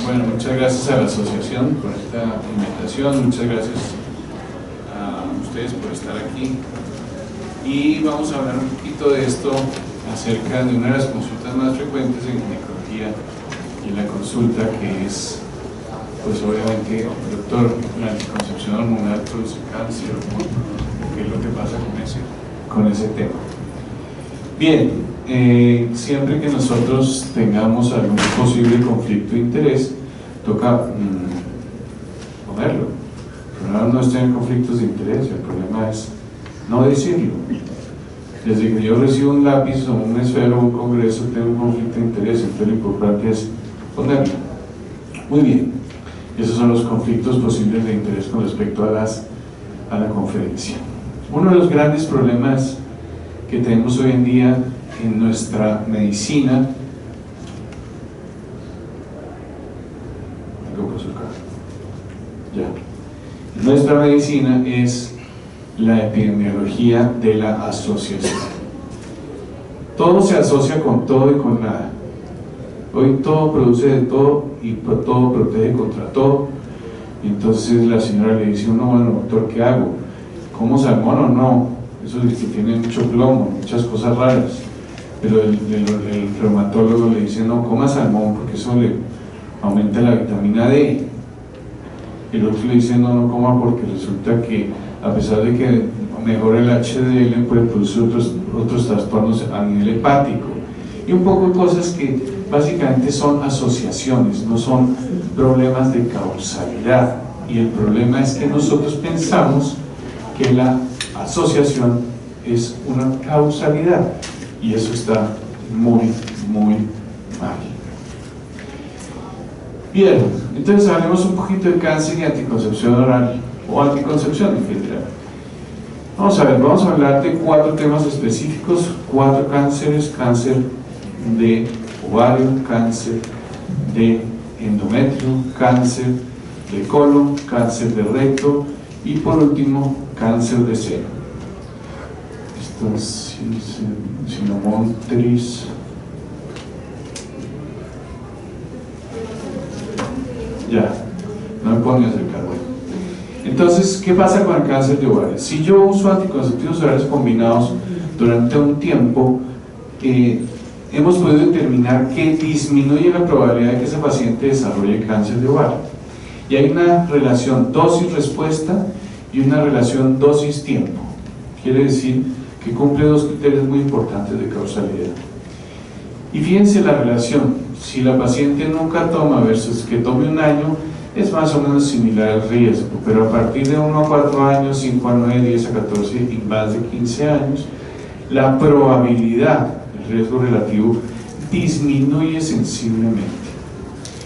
Bueno, muchas gracias a la asociación por esta invitación, muchas gracias a ustedes por estar aquí y vamos a hablar un poquito de esto acerca de una de las consultas más frecuentes en ginecología y en la consulta, que es, pues obviamente, doctor, la anticoncepción hormonal produce cáncer, ¿qué es lo que pasa con ese tema? Bien, siempre que nosotros tengamos algún posible conflicto de interés, toca ponerlo. El problema no es tener conflictos de interés, el problema es no decirlo. Desde que yo recibo un lápiz o un esfero o un congreso, tengo un conflicto de interés, entonces lo importante es ponerlo. Muy bien, esos son los conflictos posibles de interés con respecto a la conferencia. Uno de los grandes problemas que tenemos hoy en día en nuestra medicina, nuestra medicina es la epidemiología de la asociación. Todo se asocia con todo y con nada. Hoy todo produce de todo y todo protege contra todo. Entonces la señora le dice a uno, bueno, doctor, ¿qué hago? ¿Como salmón o no? Eso es que tiene mucho plomo, muchas cosas raras. Pero el reumatólogo le dice, no, coma salmón porque eso le aumenta la vitamina D. El otro le dice, no, no coma porque resulta que a pesar de que mejora el HDL, puede producir otros trastornos a nivel hepático. Y un poco de cosas que básicamente son asociaciones, no son problemas de causalidad. Y el problema es que nosotros pensamos que la asociación es una causalidad, y eso está muy, muy mal. Bien, entonces hablemos un poquito de cáncer y anticoncepción oral, o anticoncepción en general. Vamos a ver, vamos a hablar de 4 temas específicos, 4 cánceres: cáncer de ovario, cáncer de endometrio, cáncer de colon, cáncer de recto y por último cáncer de seno. Esto es sinomontris. Ya, no me puedo ni acercar. Bueno, entonces, ¿qué pasa con el cáncer de ovario? Si yo uso anticonceptivos orales combinados durante un tiempo, hemos podido determinar que disminuye la probabilidad de que ese paciente desarrolle cáncer de ovario. Y hay una relación dosis-respuesta y una relación dosis-tiempo. Quiere decir que cumple 2 criterios muy importantes de causalidad. Y fíjense la relación: si la paciente nunca toma versus que tome un año, es más o menos similar al riesgo, pero a partir de 1 a 4 años, 5 a 9, 10 a 14 y más de 15 años, la probabilidad, el riesgo relativo, disminuye sensiblemente.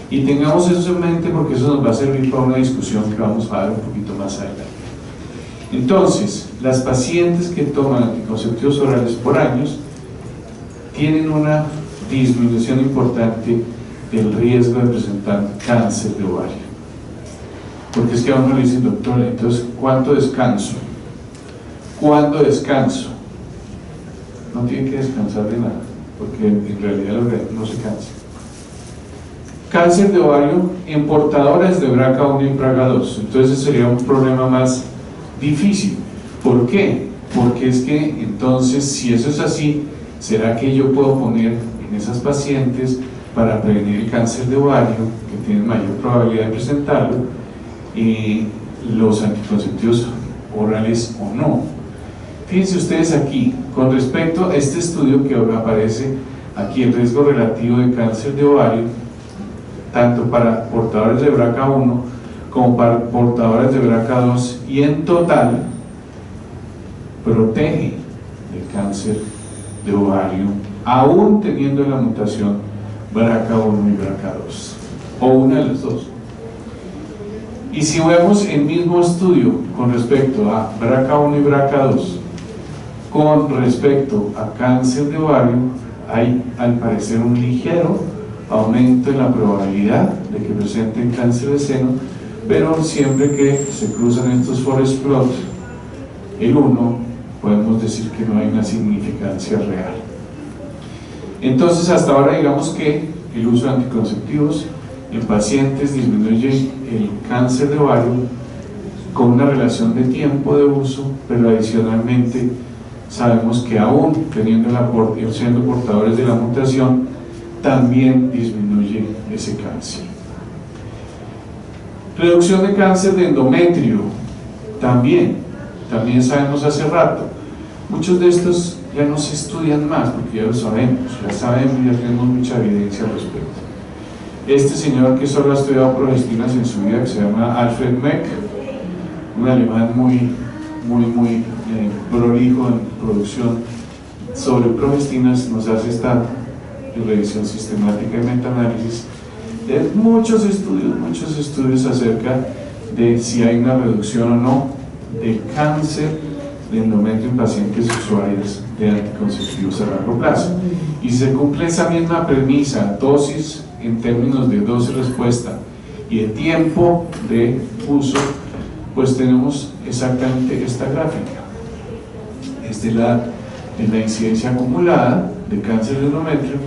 Y tengamos eso en mente porque eso nos va a servir para una discusión que vamos a dar un poquito más adelante. Entonces, las pacientes que toman anticonceptivos orales por años tienen una disminución importante del riesgo de presentar cáncer de ovario. Porque es que a uno le dicen, doctor, entonces, ¿cuánto descanso? ¿Cuándo descanso? No tiene que descansar de nada, porque en realidad no se cansa. Cáncer de ovario en portadoras de BRCA1 y BRCA2, entonces sería un problema más difícil. ¿Por qué? Porque es que entonces, si eso es así, ¿será que yo puedo poner en esas pacientes, para prevenir el cáncer de ovario, que tienen mayor probabilidad de presentarlo, los anticonceptivos orales o no? Fíjense ustedes aquí, con respecto a este estudio que aparece aquí, el riesgo relativo de cáncer de ovario, tanto para portadores de BRCA1 como para portadores de BRCA2, y en total protege del cáncer de ovario, aún teniendo la mutación BRCA1 y BRCA2, o una de las dos. Y si vemos el mismo estudio con respecto a BRCA1 y BRCA2 con respecto a cáncer de ovario, hay al parecer un ligero aumento en la probabilidad de que presenten cáncer de seno, pero siempre que se cruzan estos forest plots, el 1, podemos decir que no hay una significancia real. Entonces, hasta ahora digamos que el uso de anticonceptivos en pacientes disminuye el cáncer de ovario con una relación de tiempo de uso, pero adicionalmente sabemos que aún siendo portadores de la mutación, también disminuye ese cáncer. Reducción de cáncer de endometrio, también sabemos hace rato. Muchos de estos ya no se estudian más porque ya lo sabemos, ya tenemos mucha evidencia al respecto. Este señor que solo ha estudiado progestinas en su vida, que se llama Alfred Meck, un alemán muy prolijo en producción sobre progestinas, nos hace esta revisión sistemática y metaanálisis de muchos estudios acerca de si hay una reducción o no de cáncer de endometrio en pacientes usuarios de anticonceptivos a largo plazo. Y si se cumple esa misma premisa, dosis en términos de dosis respuesta y de tiempo de uso, pues tenemos exactamente esta gráfica. Es de la incidencia acumulada de cáncer de endometrio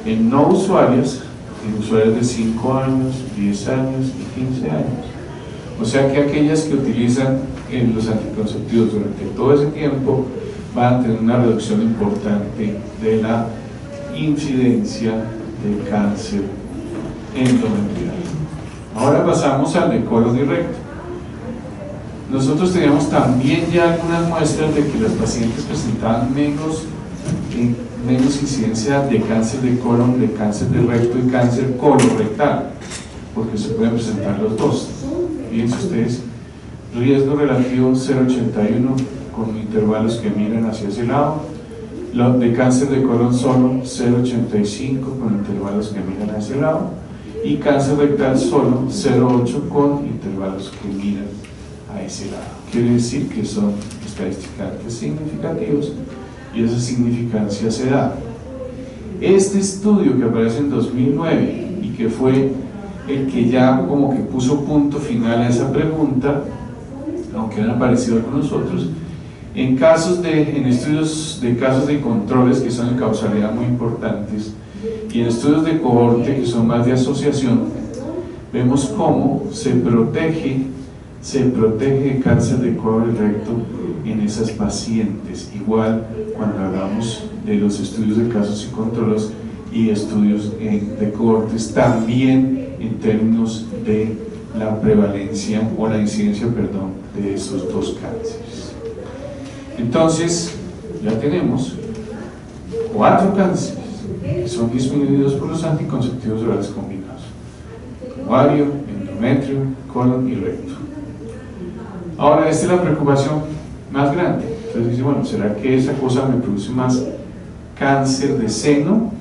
en no usuarios, en usuarios de 5 años, 10 años y 15 años. O sea que aquellas que utilizan los anticonceptivos durante todo ese tiempo van a tener una reducción importante de la incidencia de cáncer endometrial. Ahora pasamos al de colon y recto. Nosotros teníamos también ya algunas muestras de que los pacientes presentaban menos incidencia de cáncer de colon, de cáncer de recto y cáncer colorectal, porque se pueden presentar los dos. Fíjense ustedes, riesgo relativo 0,81 con intervalos que miran hacia ese lado, de cáncer de colon solo 0,85 con intervalos que miran hacia ese lado, y cáncer rectal solo 0,8 con intervalos que miran a ese lado. Quiere decir que son estadísticamente significativos y esa significancia se da. Este estudio que aparece en 2009 y que fue el que ya como que puso punto final a esa pregunta, aunque han aparecido algunos otros, en estudios de casos de controles que son en causalidad muy importantes y en estudios de cohorte que son más de asociación, vemos cómo se protege de cáncer de colon y recto en esas pacientes, igual cuando hablamos de los estudios de casos y controles y estudios de cohortes, también en términos de la prevalencia o la incidencia, de esos dos cánceres. Entonces, ya tenemos 4 cánceres que son disminuidos por los anticonceptivos orales combinados: ovario, endometrio, colon y recto. Ahora, esta es la preocupación más grande. Entonces dice, bueno, ¿será que esa cosa me produce más cáncer de seno?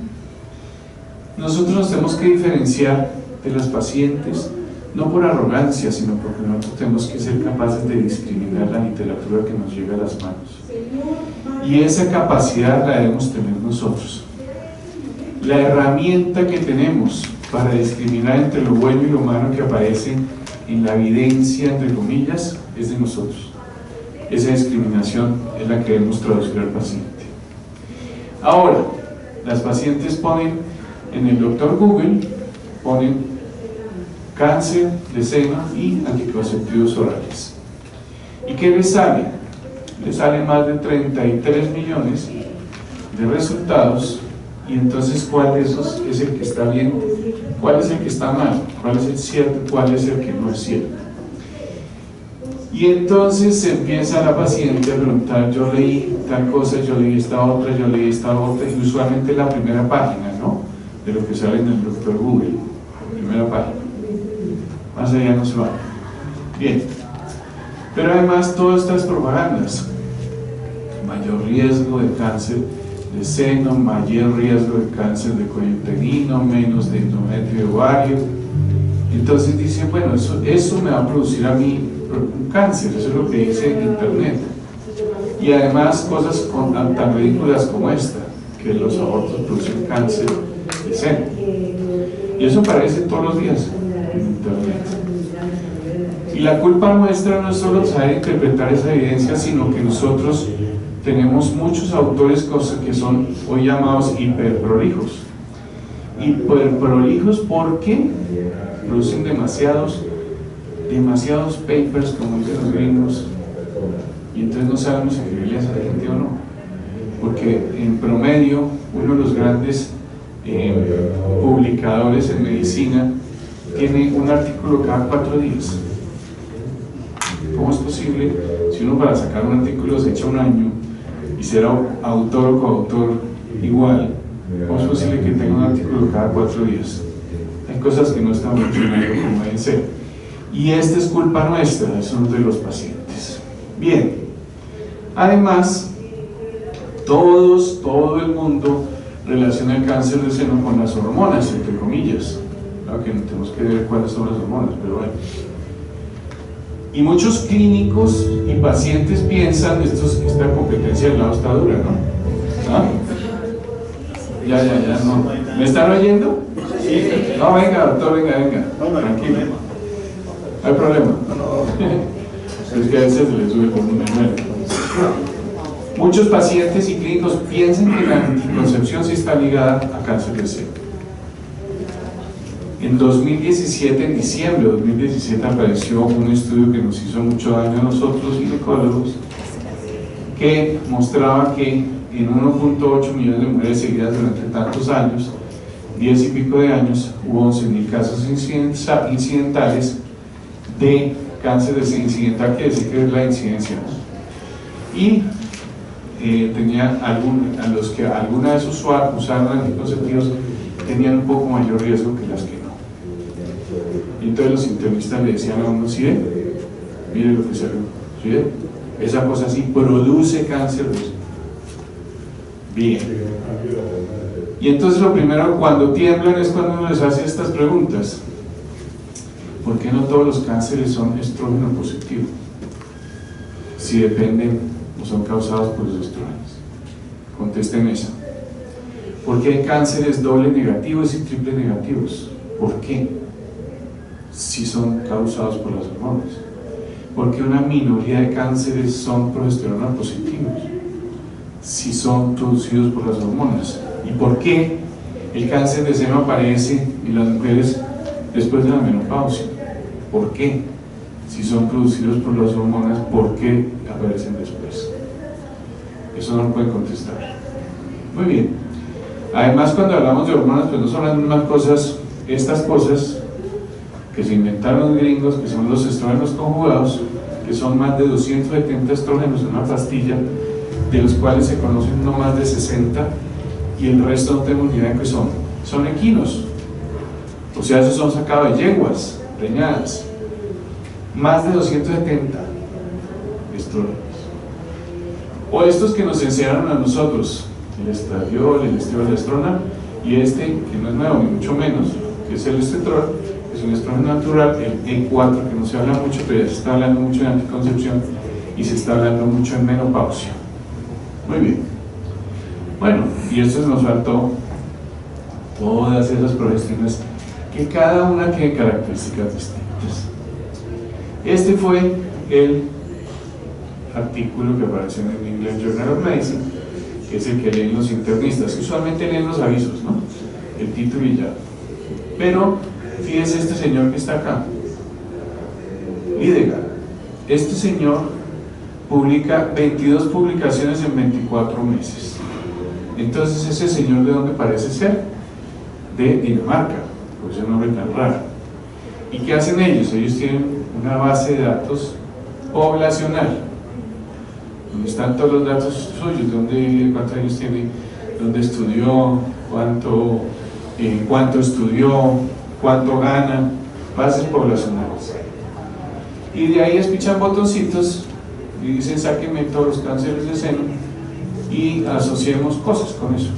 Nosotros nos tenemos que diferenciar de las pacientes, no por arrogancia, sino porque nosotros tenemos que ser capaces de discriminar la literatura que nos llega a las manos. Y esa capacidad la debemos tener nosotros. La herramienta que tenemos para discriminar entre lo bueno y lo malo que aparece en la evidencia, entre comillas, es de nosotros. Esa discriminación es la que debemos traducir al paciente. Ahora, las pacientes ponen en el doctor Google, ponen cáncer de seno y anticonceptivos orales. ¿Y qué les sale? Les salen más de 33 millones de resultados. Y entonces, ¿cuál de esos es el que está bien? ¿Cuál es el que está mal? ¿Cuál es el cierto? ¿Cuál es el que no es cierto? Y entonces se empieza la paciente a preguntar: yo leí tal cosa, yo leí esta otra, y usualmente la primera página, ¿no?, de lo que sale en el doctor Google, la primera página. Más allá no se va. Bien. Pero además todas estas propagandas: mayor riesgo de cáncer de seno, mayor riesgo de cáncer de cuello uterino, menos de endometrio de ovario. Entonces dice, bueno, eso me va a producir a mí un cáncer, eso es lo que dice en internet. Y además cosas tan ridículas como esta, que los abortos producen cáncer de seno. Y eso aparece todos los días en internet. Y la culpa nuestra no es solo saber interpretar esa evidencia, sino que nosotros tenemos muchos autores que son hoy llamados hiperprolijos. Hiperprolijos, ¿por qué? producen demasiados papers, como dicen los gringos, y entonces no sabemos si escribirle a esa gente o no, porque en promedio uno de los grandes publicadores en medicina tiene un artículo cada 4 días. ¿Cómo es posible si uno para sacar un artículo se echa un año y ser autor o coautor igual? ¿Cómo es posible que tenga un artículo cada 4 días? Hay cosas que no están funcionando como deben ser, y esta es culpa nuestra, es uno de los pacientes. Bien, además todo el mundo relaciona el cáncer de seno con las hormonas, entre comillas. Claro que no tenemos que ver cuáles son las hormonas, pero bueno. Y muchos clínicos y pacientes piensan, esta competencia del lado está dura, ¿no? ¿Ah? Ya, no. ¿Me están oyendo? No, venga, doctor, venga. Tranquilo. No hay problema. Es que a veces se les sube el volumen. Muchos pacientes y clínicos piensan que la anticoncepción sí está ligada a cáncer de seno. En 2017, en diciembre de 2017, apareció un estudio que nos hizo mucho daño a nosotros ginecólogos, que mostraba que en 1.8 millones de mujeres seguidas durante tantos años, 10 y pico de años, hubo 11.000 casos incidentales de cáncer de seno. Incidental quiere decir que es la incidencia, ¿no? Y tenía a los que alguna vez usaron anticonceptivos tenían un poco mayor riesgo que las que no. Y entonces los internistas le decían a uno: ¿sí ve? Mire lo que salió, ¿sí ve? Esa cosa así produce cáncer de seno. Bien. Y entonces lo primero, cuando tiemblan, es cuando uno les hace estas preguntas: ¿por qué no todos los cánceres son estrógeno positivo? Si dependen o son causados por los estrógenos. Contesten eso. ¿Por qué hay cánceres doble negativos y triple negativos? ¿Por qué? Si son causados por las hormonas. ¿Por qué una minoría de cánceres son progesterona positivos? Si son producidos por las hormonas. ¿Y por qué el cáncer de seno aparece en las mujeres después de la menopausia? ¿Por qué? Si son producidos por las hormonas, ¿por qué aparecen después? Eso no lo pueden contestar. Muy bien. Además, cuando hablamos de hormonas, pues no son las mismas cosas, estas cosas que se inventaron los gringos, que son los estrógenos conjugados, que son más de 270 estrógenos en una pastilla, de los cuales se conocen no más de 60, y el resto no tenemos ni idea de qué son. Son equinos, o sea, esos son sacados de yeguas preñadas. Más de 270 estrógenos. O estos que nos enseñaron a nosotros, el estradiol, el estirolestrona, y este, que no es nuevo ni mucho menos, que es el estetrol, que es un estrógeno natural, el E4, que no se habla mucho, pero ya se está hablando mucho de anticoncepción y se está hablando mucho en menopausia. Muy bien. Bueno, y esto nos faltó todas esas progesteronas, que cada una tiene características distintas. Este fue el artículo que apareció en el English Journal of Medicine, que es el que leen los internistas. Usualmente leen los avisos, ¿no? El título y ya. Pero fíjese este señor que está acá, Lidegaard. Este señor publica 22 publicaciones en 24 meses. Entonces, ese señor, ¿de dónde parece ser? De Dinamarca, por ese nombre tan raro. ¿Y qué hacen ellos? Ellos tienen una base de datos poblacional, donde están todos los datos suyos: dónde vive, cuántos años tiene, dónde estudió, cuánto estudió, cuánto gana, bases poblacionales. Y de ahí espichan botoncitos y dicen: sáquenme todos los cánceres de seno y asociemos cosas con eso.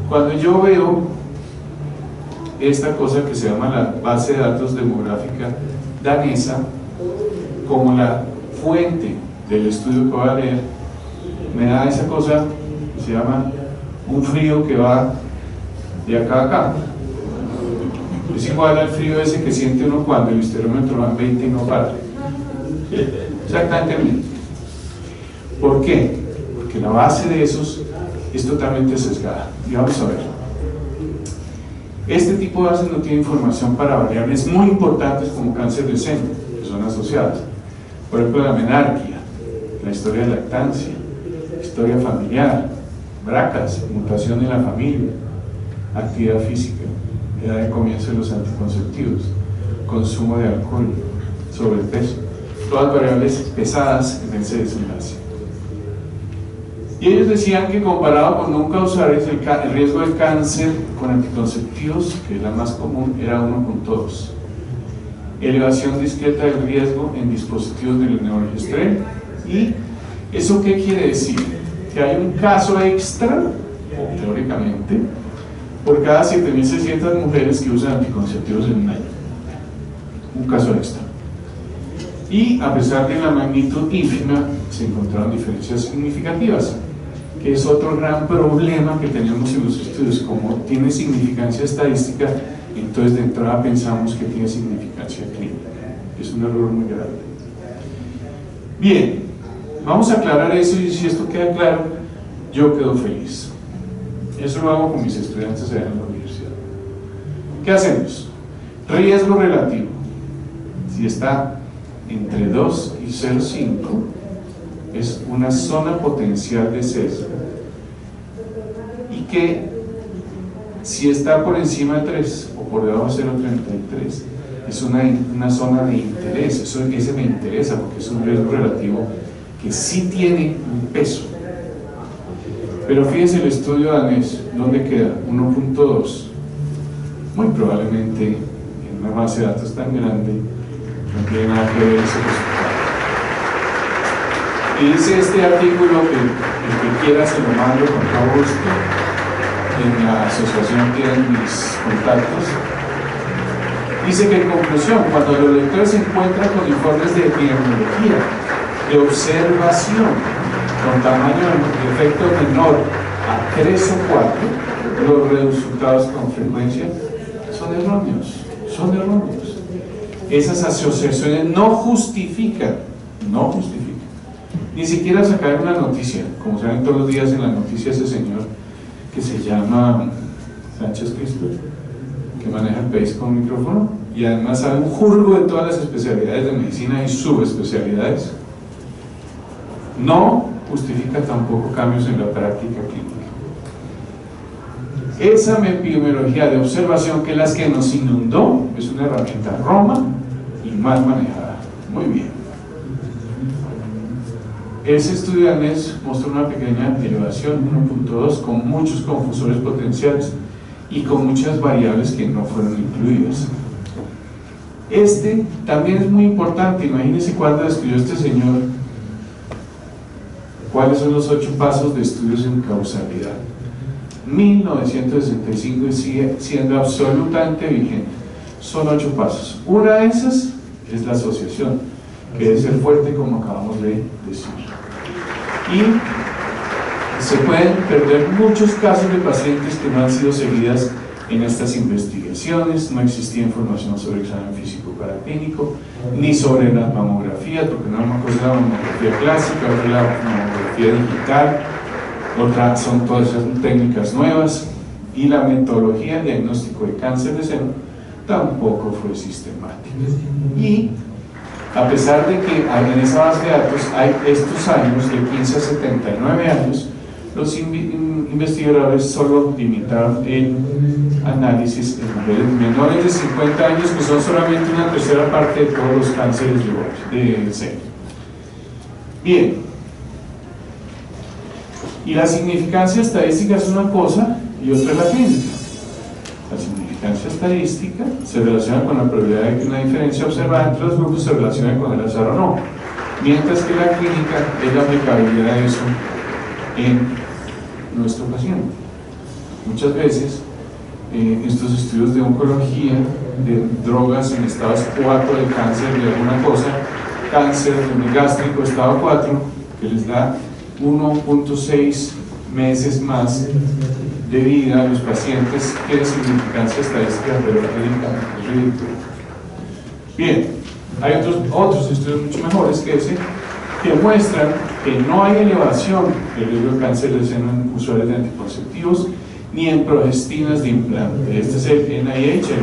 Cuando yo veo esta cosa que se llama la base de datos demográfica danesa como la fuente del estudio que voy a leer, me da esa cosa que se llama un frío que va de acá a acá. Es igual al frío ese que siente uno cuando el histerómetro va en 20 y no para. Exactamente. ¿Por qué? Porque la base de esos es totalmente sesgada. Y vamos a ver. Este tipo de bases no tiene información para variables muy importantes como cáncer de seno, que son asociadas. Por ejemplo, la menarquia, la historia de lactancia, historia familiar, bracas, mutación en la familia, actividad física, edad de comienzo de los anticonceptivos, consumo de alcohol, sobrepeso, todas variables pesadas en ese desenlace. Y ellos decían que comparado con nunca usar el riesgo de cáncer con anticonceptivos, que es la más común, era 1.2. Elevación discreta del riesgo en dispositivos del neogestrel. ¿Y eso qué quiere decir? Que hay un caso extra, o teóricamente, por cada 7.600 mujeres que usan anticonceptivos en un año. Un caso extra. Y a pesar de la magnitud ínfima, se encontraron diferencias significativas, que es otro gran problema que tenemos en los estudios. Como tiene significancia estadística, entonces de entrada pensamos que tiene significancia clínica. Es un error muy grande. Bien, vamos a aclarar eso, y si esto queda claro, yo quedo feliz. Eso lo hago con mis estudiantes allá en la universidad. ¿Qué hacemos? Riesgo relativo. Si está entre 2 y 0,5, es una zona potencial de sesgo, y que si está por encima de 3 o por debajo de 0,33 es una zona de interés. Ese me interesa porque es un riesgo relativo que sí tiene un peso. Pero fíjense el estudio danés, ¿dónde queda? 1.2. Muy probablemente en una base de datos tan grande no tiene nada que ver ese resultado. Y dice este artículo, que el que quiera se lo mando con todo gusto, en la asociación tienen mis contactos. Dice que en conclusión, cuando los lectores se encuentran con informes de epidemiología, de observación, con tamaño de efecto menor a 3 o 4, los resultados con frecuencia son erróneos, Esas asociaciones no justifican, ni siquiera sacar una noticia, como saben todos los días en la noticia ese señor que se llama Sánchez Cristo, que maneja el país con un micrófono, y además sabe un jurgo de todas las especialidades de medicina y subespecialidades. No justifica tampoco cambios en la práctica clínica. Esa epidemiología de observación, que es la que nos inundó, es una herramienta Roma y mal manejada. Muy bien. Ese estudio danés mostró una pequeña elevación, 1.2, con muchos confusores potenciales y con muchas variables que no fueron incluidas. Este también es muy importante. Imagínense cuándo estudió este señor. ¿Cuáles son los 8 pasos de estudios en causalidad? 1965, y sigue siendo absolutamente vigente. Son 8 pasos. Una de esas es la asociación, que debe ser fuerte, como acabamos de decir. Y se pueden perder muchos casos de pacientes que no han sido seguidas en estas investigaciones. No existía información sobre el examen físico paraclínico, ni sobre las mamografías, porque una cosa es la mamografía clásica, otra es la mamografía digital, otra son todas esas técnicas nuevas, y la metodología de diagnóstico de cáncer de seno tampoco fue sistemática. Y a pesar de que en esa base de datos hay estos años de 15 a 79 años, los investigadores solo limitaron el análisis en mujeres menores de 50 años, que son solamente una tercera parte de todos los cánceres de seno. Bien, y la significancia estadística es una cosa y otra es la clínica. La significancia estadística se relaciona con la probabilidad de que una diferencia observada entre los grupos se relacione con el azar o no, mientras que la clínica es la aplicabilidad de eso en nuestro paciente. Muchas veces estos estudios de oncología, de drogas en estados 4 de cáncer de alguna cosa, cáncer gástrico estado 4, que les da 1.6 meses más de vida a los pacientes, que significancia estadística, pero la clínica es ridícula. Bien, hay otros estudios mucho mejores que ese, que muestran que no hay elevación del riesgo de cáncer de seno en usuarios de anticonceptivos, ni en progestinas de implante. Este es el NIH,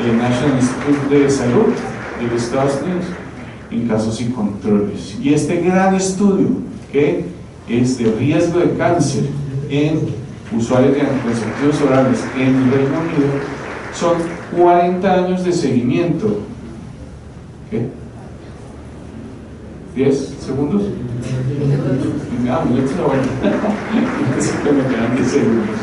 el National Institute de Salud de los Estados Unidos, en casos y controles. Y este gran estudio, que es de riesgo de cáncer en usuarios de anticonceptivos orales en el Reino Unido, son 40 años de seguimiento. ¿Qué? ¿10 segundos? Ah, me lo bueno. Me quedan 10 segundos.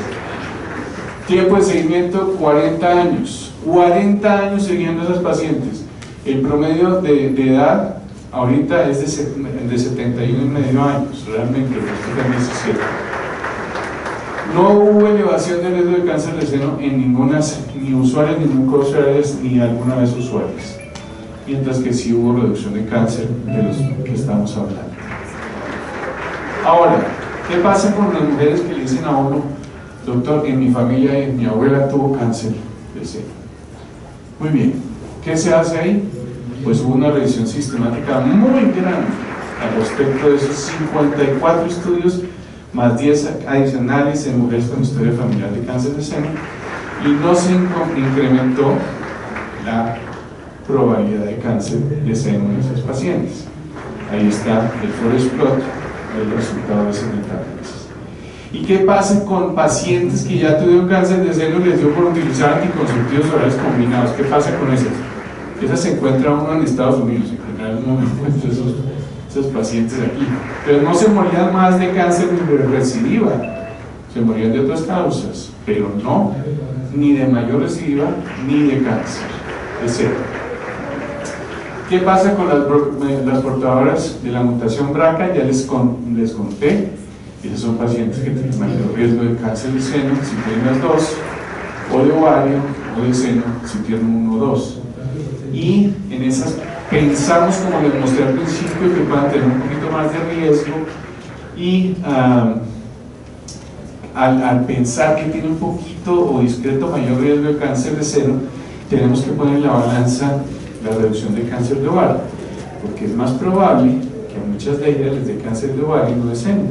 Tiempo de seguimiento, 40 años. 40 años siguiendo a esas pacientes. El promedio de edad ahorita es de 71 y medio años, realmente, en 17. No hubo elevación del riesgo de cáncer de seno en ninguna, ni usuarios, ni no usuarios, ni alguna vez usuarios. Mientras que sí hubo reducción de cáncer de los que estamos hablando. Ahora, ¿qué pasa con las mujeres que le dicen a uno, doctor, en mi familia mi abuela tuvo cáncer de seno? Muy bien, ¿qué se hace ahí? Pues hubo una revisión sistemática muy grande al respecto de esos 54 estudios, más 10 adicionales en mujeres con historia familiar de cáncer de seno, y no se incrementó la probabilidad de cáncer de seno en esos pacientes. Ahí está el forest plot, el resultado de esas metástasis. ¿Y qué pasa con pacientes que ya tuvieron cáncer de seno y les dio por utilizar anticonceptivos orales combinados? ¿Qué pasa con esas? Esas se encuentra uno en Estados Unidos, en general no me encuentro esos pacientes aquí, pero no se morían más de cáncer ni de recidiva, se morían de otras causas, pero no ni de mayor recidiva ni de cáncer de seno. ¿Qué pasa con las portadoras de la mutación BRCA? Ya les conté, esos son pacientes que tienen mayor riesgo de cáncer de seno si tienen las dos, o de ovario o de seno si tienen uno o dos. Y en esas pensamos, como les mostré al principio, que puedan tener un poquito más de riesgo, y al pensar que tiene un poquito o discreto mayor riesgo de cáncer de seno, tenemos que poner en la balanza la reducción de cáncer de ovario, porque es más probable que a muchas de ellas les dé cáncer de ovario y no de seno.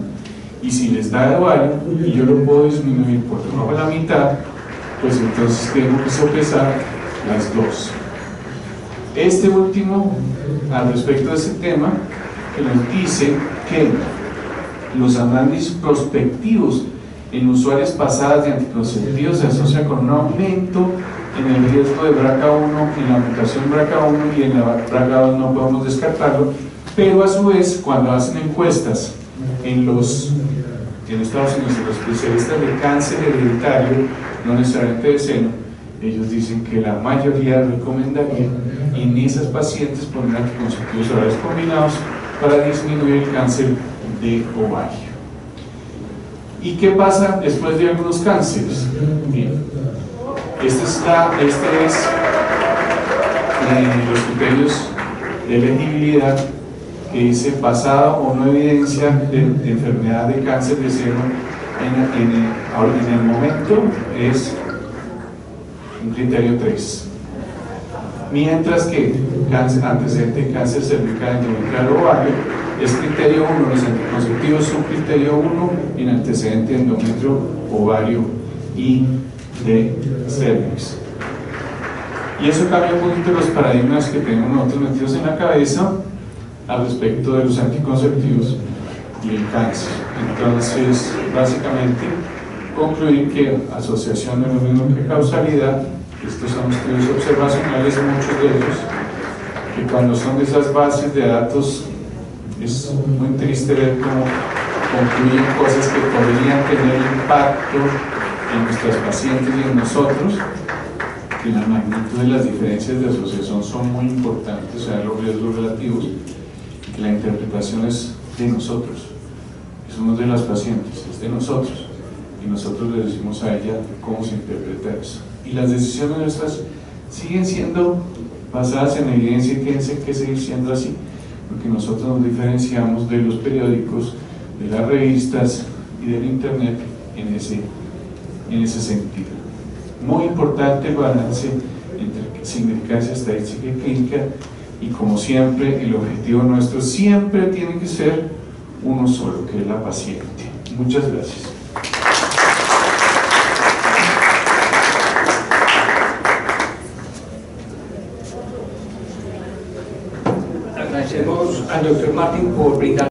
Y si les da de ovario y yo lo puedo disminuir por debajo de la mitad, pues entonces tengo que sopesar las dos. Este último, al respecto de ese tema, que nos dice que los análisis prospectivos en usuarias pasadas de anticonceptivos se asocian con un aumento en el riesgo de BRCA1, en la mutación BRCA1, y en la BRCA2 no podemos descartarlo, pero a su vez, cuando hacen encuestas en Estados Unidos, los especialistas de cáncer hereditario, no necesariamente de seno, ellos dicen que la mayoría recomendaría en esas pacientes poner anticonceptivos orales combinados para disminuir el cáncer de ovario. ¿Y qué pasa después de algunos cánceres? Bien, este es los criterios de elegibilidad, que dice basada o no evidencia de enfermedad de cáncer de seno en el momento es un criterio 3, mientras que antecedente de cáncer cervical, endometrial o ovario es criterio 1, los anticonceptivos son criterio 1 en antecedente de endometrio, ovario y de cervix. Y eso cambia un poquito los paradigmas que tenemos nosotros metidos en la cabeza al respecto de los anticonceptivos y el cáncer. Entonces, básicamente, concluir que asociación no es lo mismo que causalidad. Estos son estudios observacionales, muchos de ellos, que cuando son de esas bases de datos es muy triste ver cómo concluyen cosas que podrían tener impacto en nuestras pacientes y en nosotros, que la magnitud de las diferencias de asociación son muy importantes, o sea, los riesgos relativos, y que la interpretación es de nosotros, que somos de las pacientes, es de nosotros, y nosotros le decimos a ella cómo se interpreta eso. Y las decisiones nuestras siguen siendo basadas en evidencia y tienen que seguir siendo así, porque nosotros nos diferenciamos de los periódicos, de las revistas y del internet en ese sentido. Muy importante el balance entre significancia estadística y clínica, y como siempre el objetivo nuestro siempre tiene que ser uno solo, que es la paciente. Muchas gracias. Agradecemos al doctor Martín por brindar